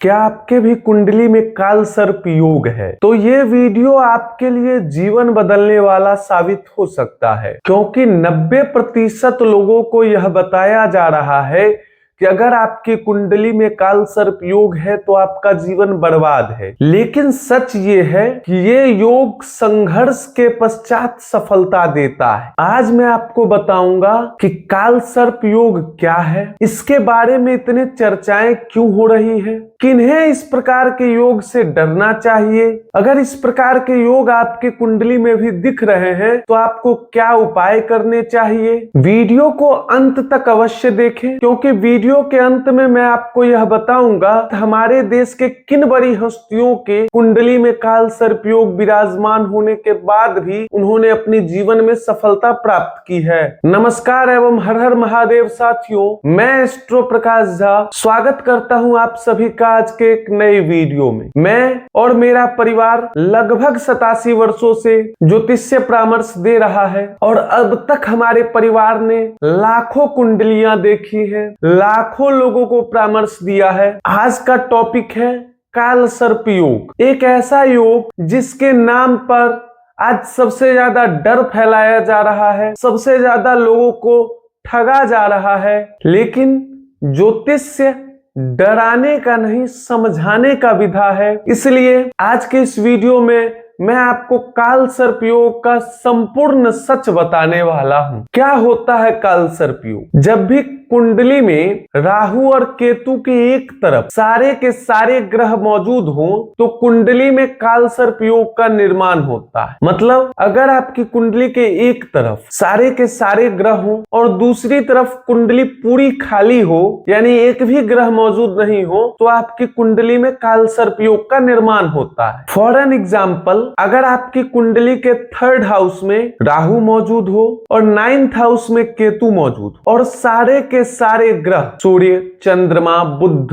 क्या आपके भी कुंडली में काल सर्प योग है? तो ये वीडियो आपके लिए जीवन बदलने वाला साबित हो सकता है, क्योंकि 90% लोगों को यह बताया जा रहा है कि अगर आपकी कुंडली में काल सर्प योग है तो आपका जीवन बर्बाद है। लेकिन सच ये है कि ये योग संघर्ष के पश्चात सफलता देता है। आज मैं आपको बताऊंगा कि काल सर्प योग क्या है, इसके बारे में इतने चर्चाएं क्यों हो रही है, किन्हें इस प्रकार के योग से डरना चाहिए, अगर इस प्रकार के योग आपके कुंडली में भी दिख रहे हैं तो आपको क्या उपाय करने चाहिए। वीडियो को अंत तक अवश्य देखें, क्योंकि वीडियो के अंत में मैं आपको यह बताऊंगा हमारे देश के किन बड़ी हस्तियों के कुंडली में काल सर्प योग विराजमान होने के बाद भी उन्होंने अपने जीवन में सफलता प्राप्त की है। नमस्कार एवं हर हर महादेव साथियों, मैं एस्ट्रो प्रकाश झा स्वागत करता हूं आप सभी का आज के एक नए वीडियो में। मैं और मेरा परिवार लगभग 87 वर्षों से ज्योतिष्य परामर्श दे रहा है और अब तक हमारे परिवार ने लाखों कुंडलियां देखी है, लाखों लोगों को परामर्श दिया है। आज का टॉपिक है काल सर्प योग, एक ऐसा योग जिसके नाम पर आज सबसे ज्यादा डर फैलाया जा रहा है, सबसे ज्यादा लोगों को ठगा जा रहा है। लेकिन ज्योतिष्य डराने का नहीं, समझाने का विधा है। इसलिए आज के इस वीडियो में मैं आपको काल सर्प योग का संपूर्ण सच बताने वाला हूं। क्या होता है काल सर्प योग? जब भी कुंडली में राहु और केतु के एक तरफ सारे के सारे ग्रह मौजूद हों तो कुंडली में काल सर्प योग का निर्माण होता है। मतलब अगर आपकी कुंडली के एक तरफ सारे के सारे ग्रह हो और दूसरी तरफ कुंडली पूरी खाली हो, यानी एक भी ग्रह मौजूद नहीं हो, तो आपकी कुंडली में काल सर्प योग का निर्माण होता है। फॉर एन एग्जाम्पल, अगर आपकी कुंडली के 3rd हाउस में राहु मौजूद हो और 9th हाउस में केतु मौजूद और सारे के सारे ग्रह सूर्य, चंद्रमा, बुध,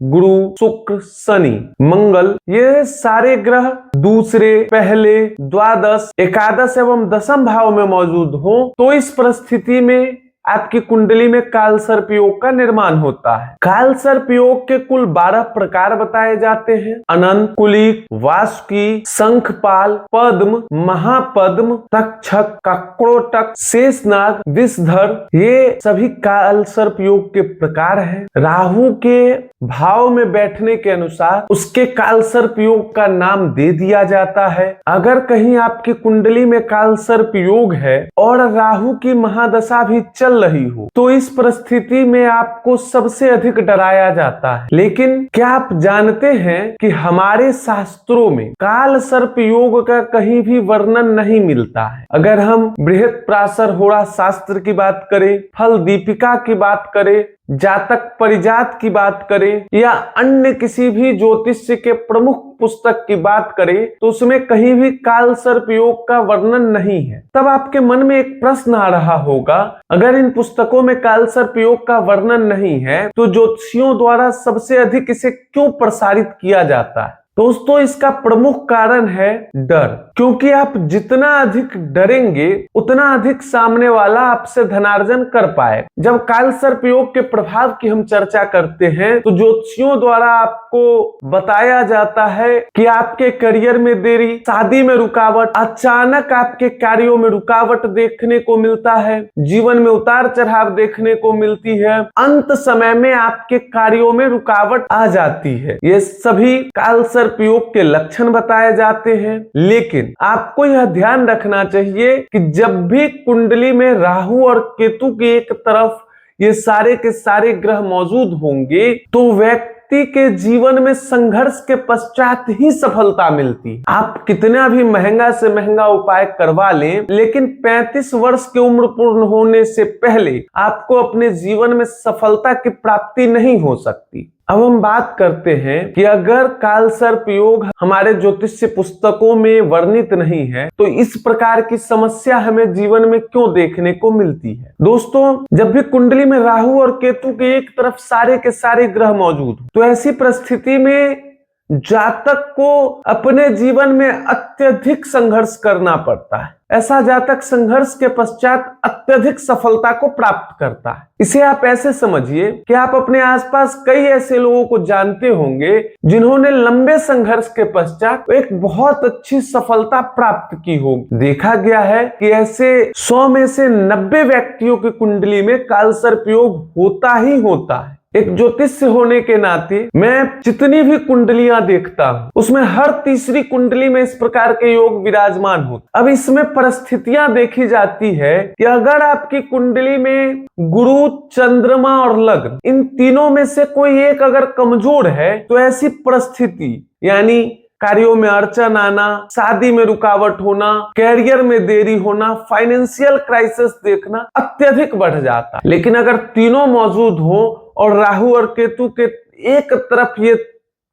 गुरु, शुक्र, शनि, मंगल, ये सारे ग्रह दूसरे, पहले, द्वादश, एकादश एवं दशम भाव में मौजूद हो, तो इस परिस्थिति में आपकी कुंडली में काल सर्प योग का निर्माण होता है। काल सर्प योग के कुल 12 प्रकार बताए जाते हैं। अनंत, कुलिक, वासुकी, शंखपाल, पद्म, महापद्म, तक्षक, कक्रोटक, शेषनाग, विषधर, ये सभी काल सर्प योग के प्रकार हैं। राहु के भाव में बैठने के अनुसार उसके काल सर्प योग का नाम दे दिया जाता है। अगर कहीं आपकी कुंडली में काल सर्प योग है और राहु की महादशा भी चल रही हो तो इस परिस्थिति में आपको सबसे अधिक डराया जाता है। लेकिन क्या आप जानते हैं कि हमारे शास्त्रों में काल सर्प योग का कहीं भी वर्णन नहीं मिलता है। अगर हम बृहत्पराशर होरा शास्त्र की बात करें, फल दीपिका की बात करें, जातक परिजात की बात करें या अन्य किसी भी ज्योतिष्य के प्रमुख पुस्तक की बात करें तो उसमें कहीं भी काल सर्प योग का वर्णन नहीं है। तब आपके मन में एक प्रश्न आ रहा होगा, अगर इन पुस्तकों में काल सर्प योग का वर्णन नहीं है तो ज्योतिषियों द्वारा सबसे अधिक इसे क्यों प्रसारित किया जाता है? दोस्तों, इसका प्रमुख कारण है डर, क्योंकि आप जितना अधिक डरेंगे उतना अधिक सामने वाला आपसे धनार्जन कर पाए। जब काल सर्प योग के प्रभाव की हम चर्चा करते हैं तो ज्योतिषियों द्वारा आपको बताया जाता है कि आपके करियर में देरी, शादी में रुकावट, अचानक आपके कार्यों में रुकावट देखने को मिलता है, जीवन में उतार चढ़ाव देखने को मिलती है, अंत समय में आपके कार्यों में रुकावट आ जाती है। ये सभी काल सर्प योग के लक्षण बताए जाते हैं। लेकिन आपको यह ध्यान रखना चाहिए कि जब भी कुंडली में राहु और केतु की एक तरफ ये सारे के सारे ग्रह मौजूद होंगे तो व्यक्ति के जीवन में संघर्ष के पश्चात ही सफलता मिलती है। आप कितना भी महंगा से महंगा उपाय करवा लें, लेकिन 35 वर्ष की उम्र पूर्ण होने से पहले आपको अपने जीवन में सफलता की प्राप्ति नहीं हो सकती। अब हम बात करते हैं कि अगर काल सर्प योग हमारे ज्योतिष्य पुस्तकों में वर्णित नहीं है तो इस प्रकार की समस्या हमें जीवन में क्यों देखने को मिलती है। दोस्तों, जब भी कुंडली में राहु और केतु के एक तरफ सारे के सारे ग्रह मौजूद हो तो ऐसी परिस्थिति में जातक को अपने जीवन में अत्यधिक संघर्ष करना पड़ता है। ऐसा जातक संघर्ष के पश्चात अत्यधिक सफलता को प्राप्त करता है। इसे आप ऐसे समझिए कि आप अपने आसपास कई ऐसे लोगों को जानते होंगे जिन्होंने लंबे संघर्ष के पश्चात एक बहुत अच्छी सफलता प्राप्त की होगी। देखा गया है कि ऐसे 100 में से 90 व्यक्तियों की कुंडली में कालसर्प योग होता ही होता है। एक ज्योतिष होने के नाते मैं जितनी भी कुंडलियां देखता हूं उसमें हर तीसरी कुंडली में इस प्रकार के योग विराजमान होते। अब इसमें परिस्थितियां देखी जाती है कि अगर आपकी कुंडली में गुरु, चंद्रमा और लग्न, इन तीनों में से कोई एक अगर कमजोर है तो ऐसी परिस्थिति यानी कार्यों में अड़चन आना, शादी में रुकावट होना, कैरियर में देरी होना, फाइनेंशियल क्राइसिस देखना अत्यधिक बढ़ जाता है। लेकिन अगर तीनों मौजूद हो और राहु और केतु के एक तरफ ये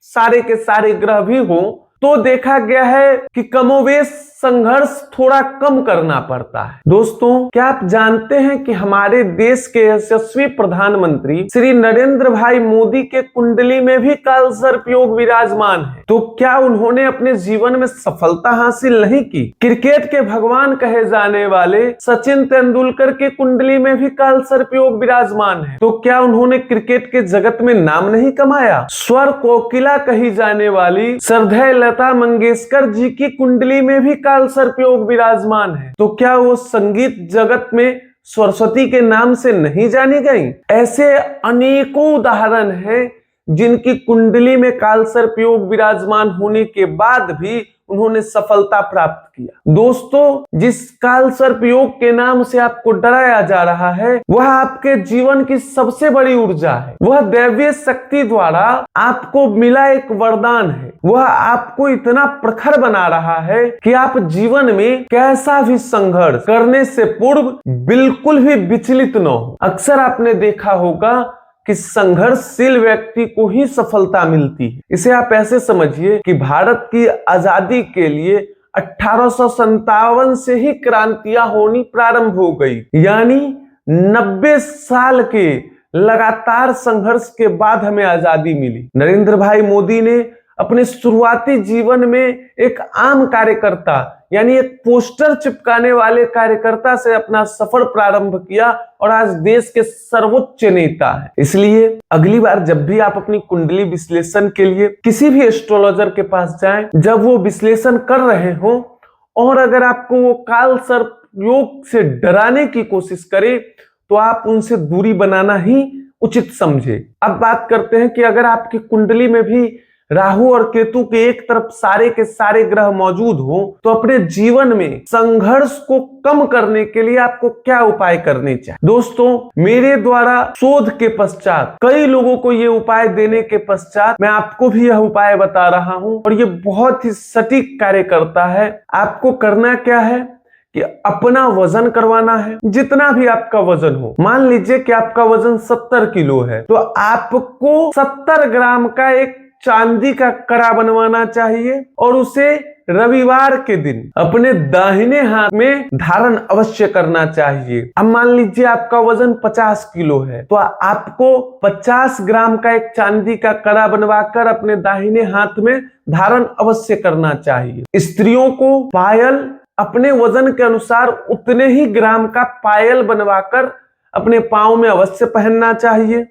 सारे के सारे ग्रह भी हो तो देखा गया है कि कमोवेश संघर्ष थोड़ा कम करना पड़ता है। दोस्तों, क्या आप जानते हैं कि हमारे देश के यशस्वी प्रधानमंत्री श्री नरेंद्र भाई मोदी के कुंडली में भी कालसर्प योग विराजमान है? तो क्या उन्होंने अपने जीवन में सफलता हासिल नहीं की? क्रिकेट के भगवान कहे जाने वाले सचिन तेंदुलकर के कुंडली में भी कालसर्प योग विराजमान है। तो क्या उन्होंने क्रिकेट के जगत में नाम नहीं कमाया? स्वर कोकिला कही जाने वाली श्रद्धेय लता मंगेशकर जी की कुंडली में भी कालसर्प योग विराजमान है। तो क्या वो संगीत जगत में सरस्वती के नाम से नहीं जानी गई? ऐसे अनेकों उदाहरण हैं जिनकी कुंडली में कालसर्प योग विराजमान होने के बाद भी उन्होंने सफलता प्राप्त किया। दोस्तों, जिस कालसर्प योग के नाम से आपको डराया जा रहा है वह आपके जीवन की सबसे बड़ी ऊर्जा है। वह दैवीय शक्ति द्वारा आपको मिला एक वरदान है। वह आपको इतना प्रखर बना रहा है कि आप जीवन में कैसा भी संघर्ष करने से पूर्व बिल्कुल भी विचलित न हो। अक्सर आपने देखा होगा कि संघर्षशील व्यक्ति को ही सफलता मिलती है। इसे आप ऐसे समझिए कि भारत की आजादी के लिए 1857 से ही क्रांतियां होनी प्रारंभ हो गई, यानी 90 साल के लगातार संघर्ष के बाद हमें आजादी मिली। नरेंद्र भाई मोदी ने अपने शुरुआती जीवन में एक आम कार्यकर्ता यानी एक पोस्टर चिपकाने वाले कार्यकर्ता से अपना सफर प्रारंभ किया और आज देश के सर्वोच्च नेता है। इसलिए अगली बार जब भी आप अपनी कुंडली विश्लेषण के लिए किसी भी एस्ट्रोलॉजर के पास जाएं, जब वो विश्लेषण कर रहे हो और अगर आपको वो कालसर्प योग से डराने की कोशिश करे तो आप उनसे दूरी बनाना ही उचित समझे। अब बात करते हैं कि अगर आपकी कुंडली में भी राहु और केतु के एक तरफ सारे के सारे ग्रह मौजूद हो तो अपने जीवन में संघर्ष को कम करने के लिए आपको क्या उपाय करने चाहिए? दोस्तों, मेरे द्वारा शोध के पश्चात कई लोगों को ये उपाय देने के पश्चात मैं आपको भी यह उपाय बता रहा हूं और ये बहुत ही सटीक कार्य करता है। आपको करना क्या है कि अपना वजन करवाना है, जितना भी आपका वजन हो। मान लीजिए कि आपका वजन 70 किलो है तो आपको 70 ग्राम का एक चांदी का कड़ा बनवाना चाहिए और उसे रविवार के दिन अपने दाहिने हाथ में धारण अवश्य करना चाहिए। अब मान लीजिए आपका वजन 50 किलो है तो आपको 50 ग्राम का एक चांदी का कड़ा बनवाकर अपने दाहिने हाथ में धारण अवश्य करना चाहिए। स्त्रियों को पायल अपने वजन के अनुसार उतने ही ग्राम का पायल बनवाकर अपने पांव में अवश्य पहनना चाहिए।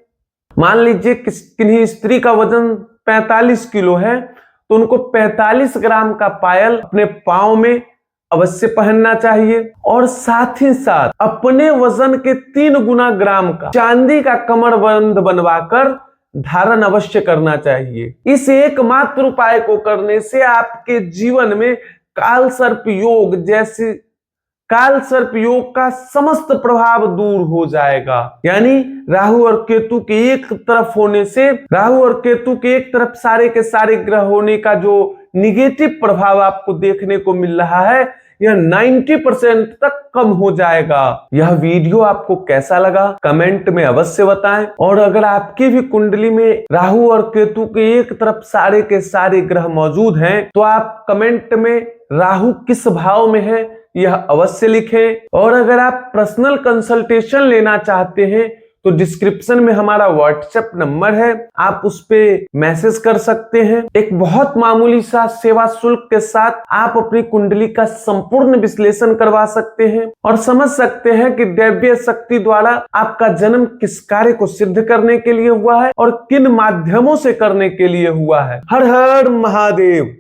मान लीजिए किन्हीं स्त्री का वजन 45 किलो है तो उनको 45 ग्राम का पायल अपने पांव में अवश्य पहनना चाहिए और साथ ही साथ अपने वजन के 3 गुना ग्राम का चांदी का कमरबंद बनवाकर धारण अवश्य करना चाहिए। इस एकमात्र उपाय को करने से आपके जीवन में कालसर्प योग का समस्त प्रभाव दूर हो जाएगा। यानी राहु और केतु के एक तरफ सारे के सारे ग्रह होने का जो निगेटिव प्रभाव आपको देखने को मिल रहा है यह 90% तक कम हो जाएगा। यह वीडियो आपको कैसा लगा कमेंट में अवश्य बताएं और अगर आपकी भी कुंडली में राहु और केतु के एक तरफ सारे के सारे ग्रह मौजूद हैं तो आप कमेंट में राहु किस भाव में है यह अवश्य लिखें और अगर आप पर्सनल कंसल्टेशन लेना चाहते हैं तो डिस्क्रिप्शन में हमारा व्हाट्सएप नंबर है, आप उस पे मैसेज कर सकते हैं। एक बहुत मामूली सा सेवा शुल्क के साथ आप अपनी कुंडली का संपूर्ण विश्लेषण करवा सकते हैं और समझ सकते हैं कि दैवीय शक्ति द्वारा आपका जन्म किस कार्य को सिद्ध करने के लिए हुआ है और किन माध्यमों से करने के लिए हुआ है। हर हर महादेव।